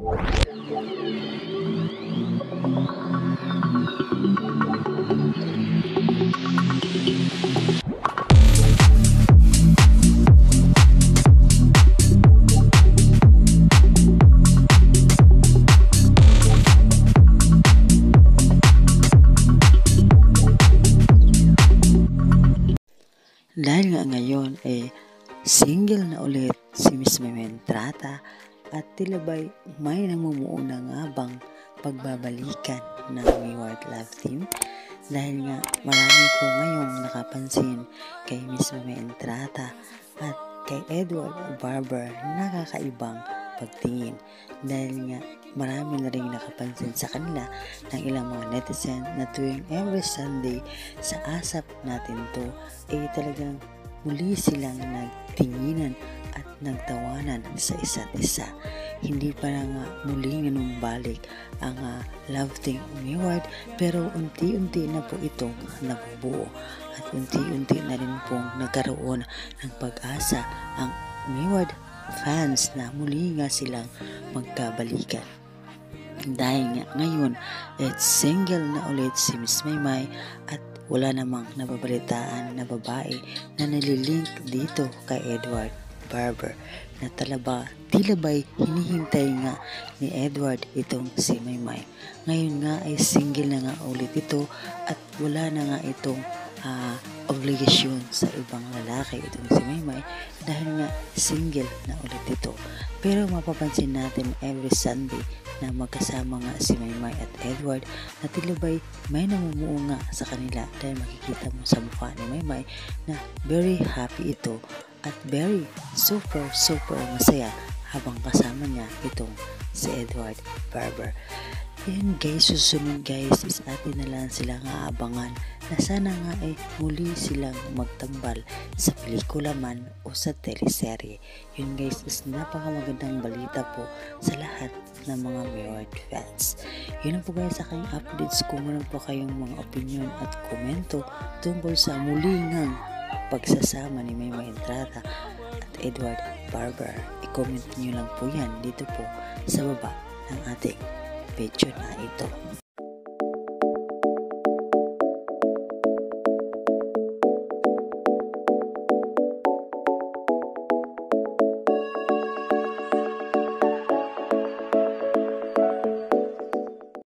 Dahil nga ngayon single na ulit si Miss Maymay Entrata at tila ba'y may namumuo na nga bang pagbabalikan ng Wayward Love Team? Dahil nga marami po ngayong nakapansin kay Miss Maymay Entrata at kay Edward Barber nakakaibang pagtingin. Dahil nga marami na rin nakapansin sa kanila ng ilang mga netizen na tuwing every Sunday sa asap natin to talagang muli silang nagtinginan at nagtawanan sa isa't isa. Hindi pa nga muling nanumbalik ang love team Wayward, pero unti-unti na po itong nabubuo at unti-unti na rin pong nagkaroon ng pag-asa ang Wayward fans na muli nga silang magkabalikan. Dahil nga ngayon single na ulit si Miss Maymay at wala namang nababalitaan na babae na nalilink dito kay Edward Barber na tila ba'y hinihintay nga ni Edward itong si Maymay. Ngayon nga single na nga ulit ito at wala na nga itong obligasyon sa ibang lalaki itong si Maymay dahil nga single na ulit ito. Pero mapapansin natin every Sunday na magkasama nga si Maymay at Edward na tila ba'y may namumuo nga sa kanila dahil makikita mo sa mukha ni Maymay na very happy ito at very super masaya habang kasama niya itong si Edward Barber. Yan guys, susunod guys is atin na lang silang aabangan na sana nga muli silang magtambal sa pelikula man o sa teleserye. Yun guys is napakamagandang balita po sa lahat ng mga Wayward fans. Yun lang po guys sa aking updates. Kung meron po kayong mga opinion at komento tungkol sa mulingang pagsasama ni Maymay Entrata at Edward Barber, i-comment nyo lang po yan dito po sa baba ng ating video na ito.